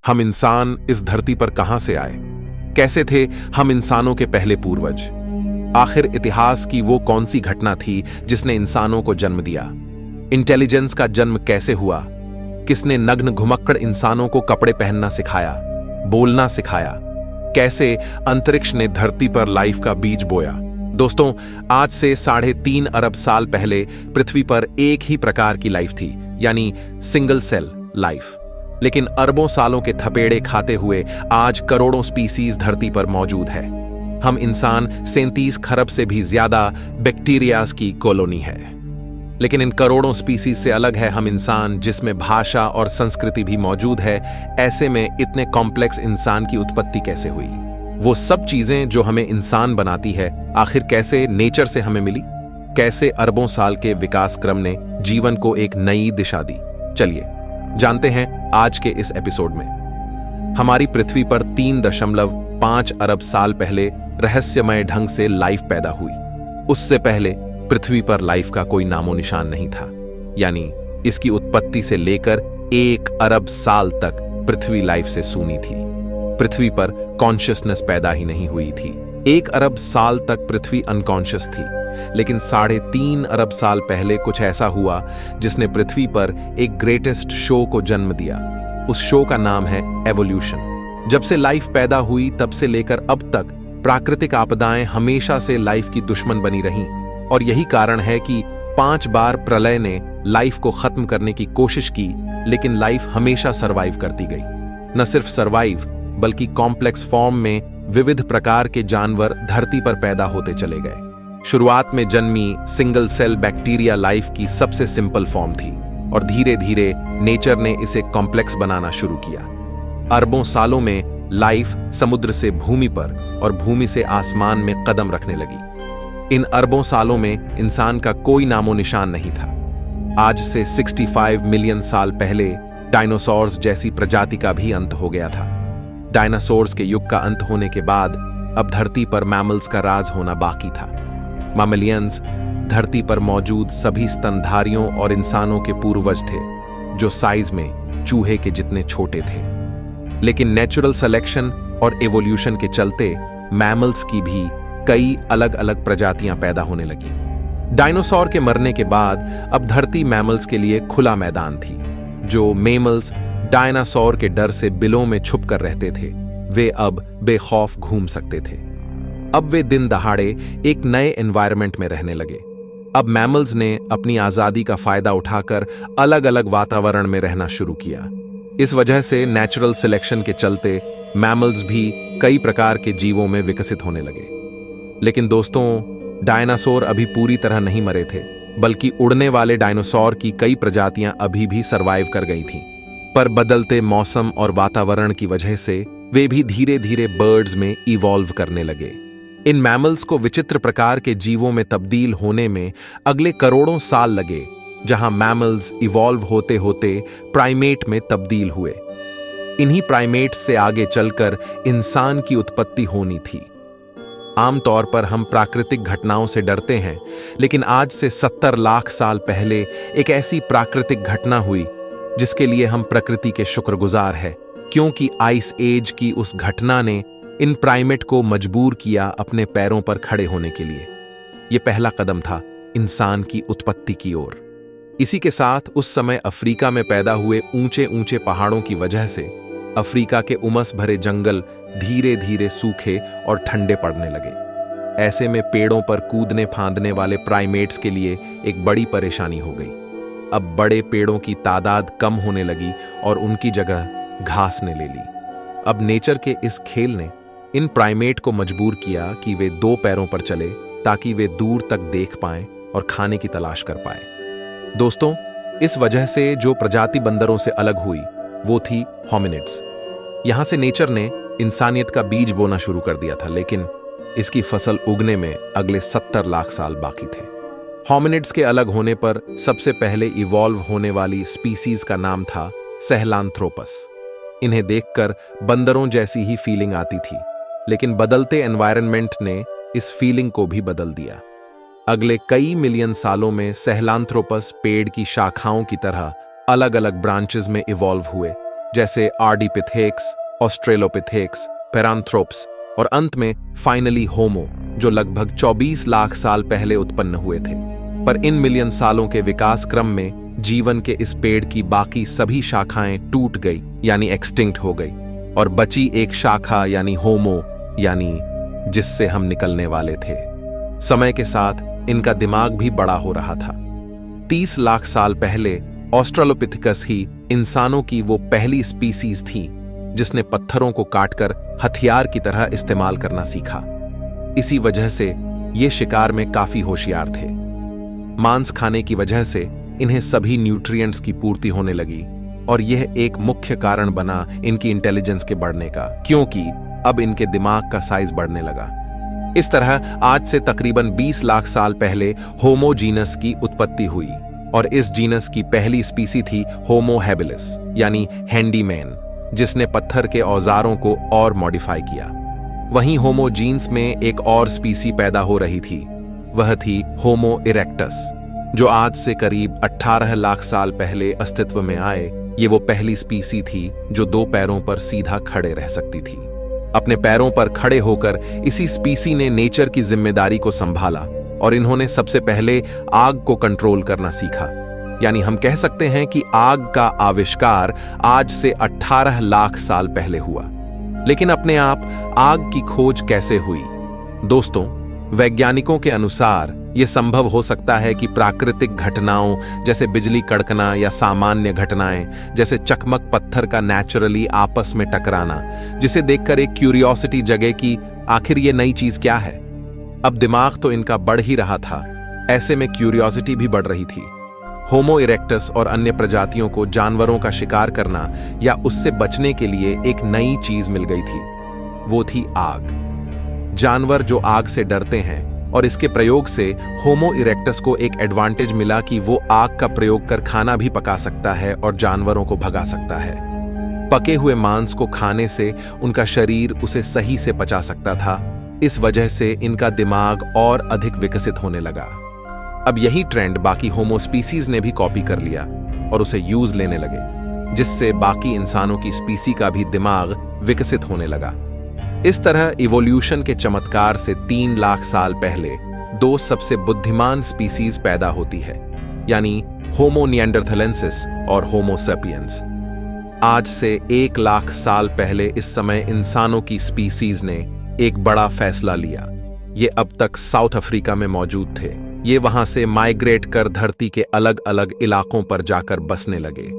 हम इंसान इस धरती पर कहां से आए? कैसे थे हम इंसानों के पहले पूर्वज? आखिर इतिहास की वो कौन सी घटना थी जिसने इंसानों को जन्म दिया? इंटेलिजेंस का जन्म कैसे हुआ? किसने नग्न घुमक्कड़ इंसानों को कपड़े पहनना सिखाया, बोलना सिखाया? कैसे अंतरिक्ष ने धरती पर लाइफ का बीज बोया? दोस्तों, आज से 3.5 अरब साल पहले पृथ्वी पर एक ही प्रकार की लाइफ थी, यानी सिंगल सेल लाइफ। लेकिन अरबों सालों के थपेड़े खाते हुए आज करोड़ों स्पीसीज धरती पर मौजूद है। हम इंसान 37 खरब से भी ज्यादा बैक्टीरियाज की कॉलोनी है। लेकिन इन करोड़ों स्पीसीज से अलग है हम इंसान, जिसमें भाषा और संस्कृति भी मौजूद है। ऐसे में इतने कॉम्प्लेक्स इंसान की उत्पत्ति कैसे हुई? वो सब चीजें जो हमें इंसान बनाती है, आखिर कैसे नेचर से हमें मिली? कैसे अरबों साल के विकास क्रम ने जीवन को एक नई दिशा दी? चलिए जानते हैं आज के इस एपिसोड में। हमारी पृथ्वी पर 3.5 अरब साल पहले रहस्यमय ढंग से लाइफ पैदा हुई। उससे पहले पृथ्वी पर लाइफ का कोई नामो निशान नहीं था, यानी इसकी उत्पत्ति से लेकर 1 अरब साल तक पृथ्वी लाइफ से सूनी थी। पृथ्वी पर कॉन्शियसनेस पैदा ही नहीं हुई थी। 1 अरब साल तक पृथ्वी अनकॉन्शियस थी, लेकिन 3.5 अरब साल पहले कुछ ऐसा हुआ जिसने पृथ्वी पर एक ग्रेटेस्ट शो को जन्म दिया। उस शो का नाम है एवोल्यूशन। जब से लाइफ पैदा हुई तब से लेकर अब तक प्राकृतिक आपदाएं हमेशा से लाइफ की दुश्मन बनी रहीं, और यही कारण है कि 5 बार प्रलय ने लाइफ को खत्म करने की कोशिश की, लेकिन लाइफ हमेशा सरवाइव करती गई। न सिर्फ सरवाइव, बल्कि कॉम्प्लेक्स फॉर्म में विविध प्रकार के जानवर धरती पर पैदा होते चले गए। शुरुआत में जन्मी सिंगल सेल बैक्टीरिया लाइफ की सबसे सिंपल फॉर्म थी, और धीरे धीरे नेचर ने इसे कॉम्प्लेक्स बनाना शुरू किया। अरबों सालों में लाइफ समुद्र से भूमि पर और भूमि से आसमान में कदम रखने लगी। इन अरबों सालों में इंसान का कोई नामो निशान नहीं था। आज से 65 मिलियन साल पहले डायनासोर्स जैसी प्रजाति का भी अंत हो गया था। डायनासोर्स के युग का अंत होने के बाद अब धरती पर मैमल्स का राज होना बाकी था। मैमलियंस धरती पर मौजूद सभी स्तनधारियों और इंसानों के पूर्वज थे, जो साइज में चूहे के जितने छोटे थे। लेकिन नेचुरल सिलेक्शन और एवोल्यूशन के चलते मैमल्स की भी कई अलग अलग प्रजातियां पैदा होने लगी। डायनासोर के मरने के बाद अब धरती मैमल्स के लिए खुला मैदान थी। जो मेमल्स डायनासोर के डर से बिलों में छुप कर रहते थे, वे अब बेखौफ घूम सकते थे। अब वे दिन दहाड़े एक नए एनवायरनमेंट में रहने लगे। अब मैमल्स ने अपनी आजादी का फायदा उठाकर अलग अलग वातावरण में रहना शुरू किया। इस वजह से नेचुरल सिलेक्शन के चलते मैमल्स भी कई प्रकार के जीवों में विकसित होने लगे। लेकिन दोस्तों, डायनासोर अभी पूरी तरह नहीं मरे थे, बल्कि उड़ने वाले डायनासोर की कई प्रजातियां अभी भी सरवाइव कर गई थीं। पर बदलते मौसम और वातावरण की वजह से वे भी धीरे धीरे बर्ड्स में इवॉल्व करने लगे। इन मैमल्स को विचित्र प्रकार के जीवों में तब्दील होने में अगले करोड़ों साल लगे, जहां मैमल्स इवॉल्व होते होते प्राइमेट में तब्दील हुए। इन्हीं प्राइमेट से आगे चलकर इंसान की उत्पत्ति होनी थी। आमतौर पर हम प्राकृतिक घटनाओं से डरते हैं, लेकिन आज से 70 लाख साल पहले एक ऐसी प्राकृतिक घटना हुई जिसके लिए हम प्रकृति के शुक्रगुजार हैं, क्योंकि आइस एज की उस घटना ने इन प्राइमेट को मजबूर किया अपने पैरों पर खड़े होने के लिए। यह पहला कदम था इंसान की उत्पत्ति की ओर। इसी के साथ उस समय अफ्रीका में पैदा हुए ऊंचे ऊंचे पहाड़ों की वजह से अफ्रीका के उमस भरे जंगल धीरे धीरे सूखे और ठंडे पड़ने लगे। ऐसे में पेड़ों पर कूदने फांदने वाले प्राइमेट्स के लिए एक बड़ी परेशानी हो गई। अब बड़े पेड़ों की तादाद कम होने लगी और उनकी जगह घास ने ले ली। अब नेचर के इस खेल ने इन प्राइमेट को मजबूर किया कि वे 2 पैरों पर चले, ताकि वे दूर तक देख पाएं और खाने की तलाश कर पाएं। दोस्तों, इस वजह से जो प्रजाति बंदरों से अलग हुई वो थी होमिनिड्स। यहां से नेचर ने इंसानियत का बीज बोना शुरू कर दिया था, लेकिन इसकी फसल उगने में अगले 70 लाख साल बाकी थे। होमिनिड्स के अलग होने पर सबसे पहले इवॉल्व होने वाली स्पीसीज का नाम था सहेलांथ्रोपस। इन्हें देखकर बंदरों जैसी ही फीलिंग आती थी, लेकिन बदलते एनवायरनमेंट ने इस फीलिंग को भी बदल दिया। अगले कई मिलियन सालों में सहेलांथ्रोपस पेड़ की शाखाओं की तरह अलग अलग ब्रांचेस में इवॉल्व हुए, जैसे आर्डिपिथेक्स, ऑस्ट्रेलोपिथेक्स, पेरांथ्रोप्स और अंत में फाइनली होमो, जो लगभग 24 लाख साल पहले उत्पन्न हुए थे। पर इन मिलियन सालों के विकास क्रम में जीवन के इस पेड़ की बाकी सभी शाखाएं टूट गई यानी एक्सटिंक्ट हो गई, और बची एक शाखा यानी होमो, यानी जिससे हम निकलने वाले थे। समय के साथ इनका दिमाग भी बड़ा हो रहा था। 30 लाख साल पहले ऑस्ट्रेलोपिथेकस ही इंसानों की वो पहली स्पीसीज थी जिसने पत्थरों को काटकर हथियार की तरह इस्तेमाल करना सीखा। इसी वजह से ये शिकार में काफी होशियार थे। मांस खाने की वजह से इन्हें सभी न्यूट्रिएंट्स की पूर्ति होने लगी, और यह एक मुख्य कारण बना इनकी इंटेलिजेंस के बढ़ने का, क्योंकि अब इनके दिमाग का साइज बढ़ने लगा। इस तरह आज से तकरीबन 20 लाख साल पहले होमो जीनस की उत्पत्ति हुई, और इस जीनस की पहली स्पीसी थी होमो हैबिलिस यानी हैंडीमैन, जिसने पत्थर के औजारों को और मॉडिफाई किया। वहीं होमो जीन्स में एक और स्पीसी पैदा हो रही थी, वह थी होमो इरेक्टस, जो आज से करीब 18 लाख साल पहले अस्तित्व में आए। ये वो पहली स्पीसी थी जो 2 पैरों पर सीधा खड़े रह सकती थी। अपने पैरों पर खड़े होकर इसी स्पीसी ने नेचर की जिम्मेदारी को संभाला, और इन्होंने सबसे पहले आग को कंट्रोल करना सीखा। यानी हम कह सकते हैं कि आग का आविष्कार आज से 18 लाख साल पहले हुआ। लेकिन अपने आप आग की खोज कैसे हुई? दोस्तों, वैज्ञानिकों के अनुसार यह संभव हो सकता है कि प्राकृतिक घटनाओं जैसे बिजली कड़कना या सामान्य घटनाएं जैसे चकमक पत्थर का नेचुरली आपस में टकराना, जिसे देखकर एक क्यूरियोसिटी जगे कि आखिर ये नई चीज क्या है। अब दिमाग तो इनका बढ़ ही रहा था, ऐसे में क्यूरियोसिटी भी बढ़ रही थी। होमो इरेक्टस और अन्य प्रजातियों को जानवरों का शिकार करना या उससे बचने के लिए एक नई चीज मिल गई थी, वो थी आग। जानवर जो आग से डरते हैं, और इसके प्रयोग से होमो इरेक्टस को एक एडवांटेज मिला कि वो आग का प्रयोग कर खाना भी पका सकता है और जानवरों को भगा सकता है। पके हुए मांस को खाने से उनका शरीर उसे सही से पचा सकता था। इस वजह से इनका दिमाग और अधिक विकसित होने लगा। अब यही ट्रेंड बाकी होमो स्पीसीज ने भी कॉपी कर लिया और उसे यूज लेने लगे, जिससे बाकी इंसानों की स्पीसी का भी दिमाग विकसित होने लगा। इस तरह इवोल्यूशन के चमत्कार से 3 लाख साल पहले 2 सबसे बुद्धिमान स्पीसीज पैदा होती है, यानी होमो निएंडरथलेंसिस और होमो सेपियंस। आज से 1 लाख साल पहले इस समय इंसानों की स्पीसीज ने एक बड़ा फैसला लिया। ये अब तक साउथ अफ्रीका में मौजूद थे। ये वहां से माइग्रेट कर धरती के अलग अलग इलाकों पर जाकर बसने लगे।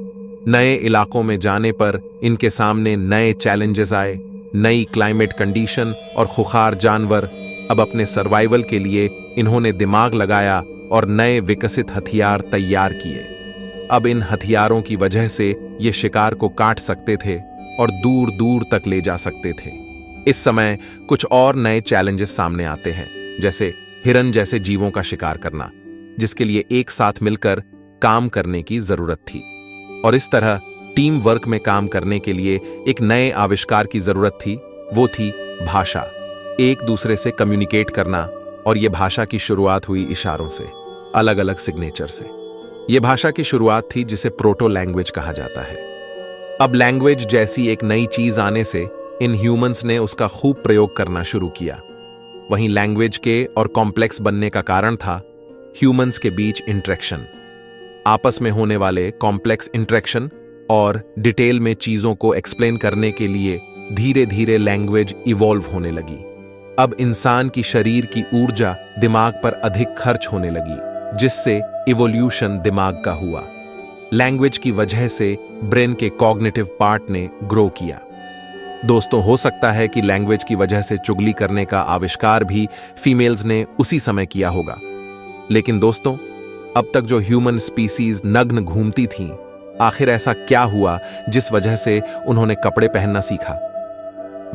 नए इलाकों में जाने पर इनके सामने नए चैलेंजेस आए, नई क्लाइमेट कंडीशन और खुखार जानवर। अब अपने सर्वाइवल के लिए इन्होंने दिमाग लगाया और नए विकसित हथियार तैयार किए। अब इन हथियारों की वजह से ये शिकार को काट सकते थे और दूर दूर तक ले जा सकते थे। इस समय कुछ और नए चैलेंजेस सामने आते हैं, जैसे हिरन जैसे जीवों का शिकार करना, जिसके लिए एक साथ मिलकर काम करने की जरूरत थी। और इस तरह टीम वर्क में काम करने के लिए एक नए आविष्कार की जरूरत थी, वो थी भाषा। एक दूसरे से कम्युनिकेट करना, और यह भाषा की शुरुआत हुई इशारों से, अलग अलग सिग्नेचर से। यह भाषा की शुरुआत थी जिसे प्रोटो लैंग्वेज कहा जाता है। अब लैंग्वेज जैसी एक नई चीज आने से इन ह्यूमंस ने उसका खूब प्रयोग करना शुरू किया। वहीं लैंग्वेज के और कॉम्प्लेक्स बनने का कारण था ह्यूमंस के बीच इंटरेक्शन, आपस में होने वाले कॉम्प्लेक्स इंटरेक्शन और डिटेल में चीजों को एक्सप्लेन करने के लिए धीरे धीरे लैंग्वेज इवॉल्व होने लगी। अब इंसान की शरीर की ऊर्जा दिमाग पर अधिक खर्च होने लगी, जिससे इवोल्यूशन दिमाग का हुआ। लैंग्वेज की वजह से ब्रेन के कॉग्निटिव पार्ट ने ग्रो किया। दोस्तों, हो सकता है कि लैंग्वेज की वजह से चुगली करने का आविष्कार भी फीमेल्स ने उसी समय किया होगा। लेकिन दोस्तों, अब तक जो ह्यूमन स्पीसीज नग्न घूमती थीं, आखिर ऐसा क्या हुआ जिस वजह से उन्होंने कपड़े पहनना सीखा?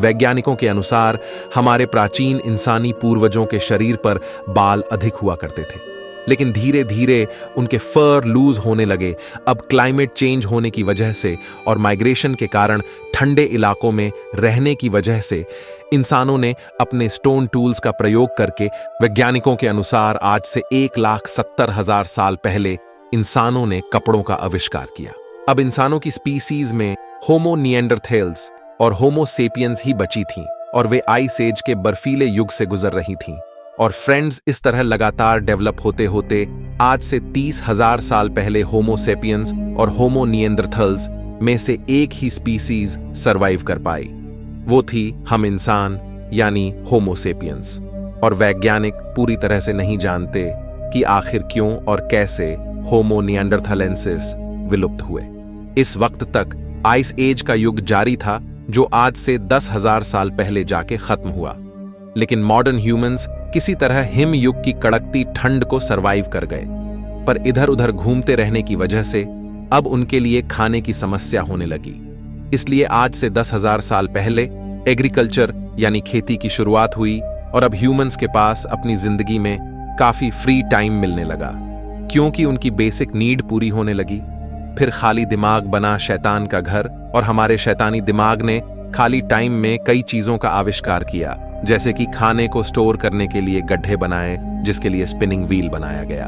वैज्ञानिकों के अनुसार हमारे प्राचीन इंसानी पूर्वजों के शरीर पर बाल अधिक हुआ करते थे, लेकिन धीरे धीरे उनके फर लूज होने लगे। अब क्लाइमेट चेंज होने की वजह से और माइग्रेशन के कारण ठंडे इलाकों में रहने की वजह से इंसानों ने अपने स्टोन टूल्स का प्रयोग करके, वैज्ञानिकों के अनुसार आज से 1,70,000 साल पहले इंसानों ने कपड़ों का आविष्कार किया। अब इंसानों की स्पीसीज में होमो निएंडरथैल्स और होमो सेपियंस ही बची थीं और वे आइस एज के बर्फीले युग से गुजर रही थीं। और फ्रेंड्स, इस तरह लगातार डेवलप होते होते आज से 30,000 साल पहले होमो सेपियंस और होमो निएंडरथैल्स में से एक ही स्पीसीज सरवाइव कर पाई। वो थी हम इंसान, यानी होमो सेपियंस। और वैज्ञानिक पूरी तरह से नहीं जानते कि आखिर क्यों और कैसे होमो निएंडरथैलेंसिस विलुप्त हुए। इस वक्त तक आइस एज का युग जारी था, जो आज से 10,000 साल पहले जाके खत्म हुआ। लेकिन मॉडर्न ह्यूमंस किसी तरह हिम युग की कड़कती ठंड को सरवाइव कर गए। पर इधर उधर घूमते रहने की वजह से अब उनके लिए खाने की समस्या होने लगी। इसलिए आज से 10,000 साल पहले एग्रीकल्चर यानी खेती की शुरुआत हुई और अब ह्यूमंस के पास अपनी जिंदगी में काफी फ्री टाइम मिलने लगा, क्योंकि उनकी बेसिक नीड पूरी होने लगी। फिर खाली दिमाग बना शैतान का घर, और हमारे शैतानी दिमाग ने खाली टाइम में कई चीजों का आविष्कार किया, जैसे कि खाने को स्टोर करने के लिए गड्ढे बनाए, जिसके लिए स्पिनिंग व्हील बनाया गया।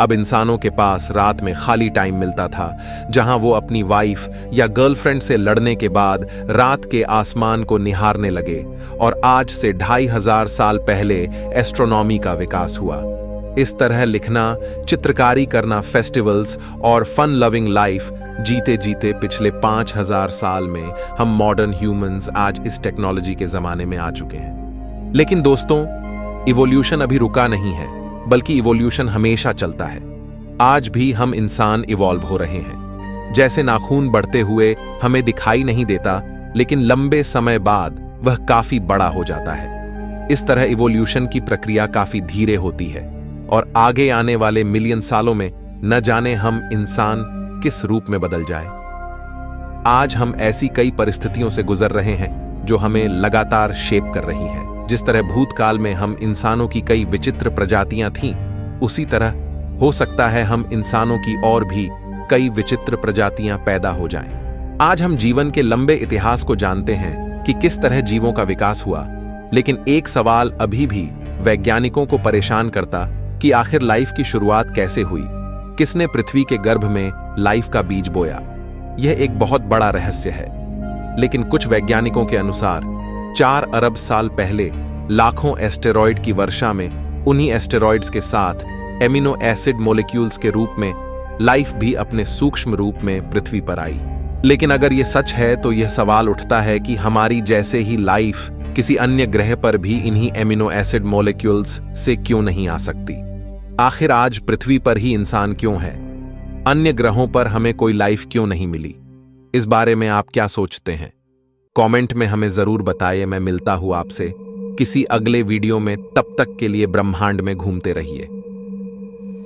अब इंसानों के पास रात में खाली टाइम मिलता था, जहां वो अपनी वाइफ या गर्लफ्रेंड से लड़ने के बाद रात के आसमान को निहारने लगे। और आज से 2,500 साल पहले एस्ट्रोनॉमी का विकास हुआ। इस तरह लिखना, चित्रकारी करना, फेस्टिवल्स और फन लविंग लाइफ जीते जीते पिछले 5,000 साल में हम मॉडर्न ह्यूमंस आज इस टेक्नोलॉजी के जमाने में आ चुके हैं। लेकिन दोस्तों, इवोल्यूशन अभी रुका नहीं है, बल्कि इवोल्यूशन हमेशा चलता है। आज भी हम इंसान इवॉल्व हो रहे हैं। जैसे नाखून बढ़ते हुए हमें दिखाई नहीं देता, लेकिन लंबे समय बाद वह काफी बड़ा हो जाता है। इस तरह इवोल्यूशन की प्रक्रिया काफी धीरे होती है और आगे आने वाले मिलियन सालों में न जाने हम इंसान किस रूप में बदल जाए। आज हम ऐसी कई परिस्थितियों से गुजर रहे हैं जो हमें लगातार शेप कर रही हैं। जिस तरह भूतकाल में हम इंसानों की कई विचित्र प्रजातियां थीं, उसी तरह हो सकता है हम इंसानों की और भी कई विचित्र प्रजातियां पैदा हो जाएं। आज हम जीवन के लंबे इतिहास को जानते हैं कि किस तरह जीवों का विकास हुआ, लेकिन एक सवाल अभी भी वैज्ञानिकों को परेशान करता कि आखिर लाइफ की शुरुआत कैसे हुई, किसने पृथ्वी के गर्भ में लाइफ का बीज बोया। यह एक बहुत बड़ा रहस्य है। लेकिन कुछ वैज्ञानिकों के अनुसार 4 अरब साल पहले लाखों एस्टेरॉयड की वर्षा में उन्हीं एस्टेरॉयड्स के साथ एमिनो एसिड मॉलिक्यूल्स के रूप में लाइफ भी अपने सूक्ष्म रूप में पृथ्वी पर आई। लेकिन अगर यह सच है तो यह सवाल उठता है कि हमारी जैसे ही लाइफ किसी अन्य ग्रह पर भी इन्हीं एमिनो एसिड मॉलिक्यूल्स से क्यों नहीं आ सकती। आखिर आज पृथ्वी पर ही इंसान क्यों है? अन्य ग्रहों पर हमें कोई लाइफ क्यों नहीं मिली? इस बारे में आप क्या सोचते हैं? कमेंट में हमें जरूर बताइए। मैं मिलता हूं आपसे किसी अगले वीडियो में। तब तक के लिए ब्रह्मांड में घूमते रहिए।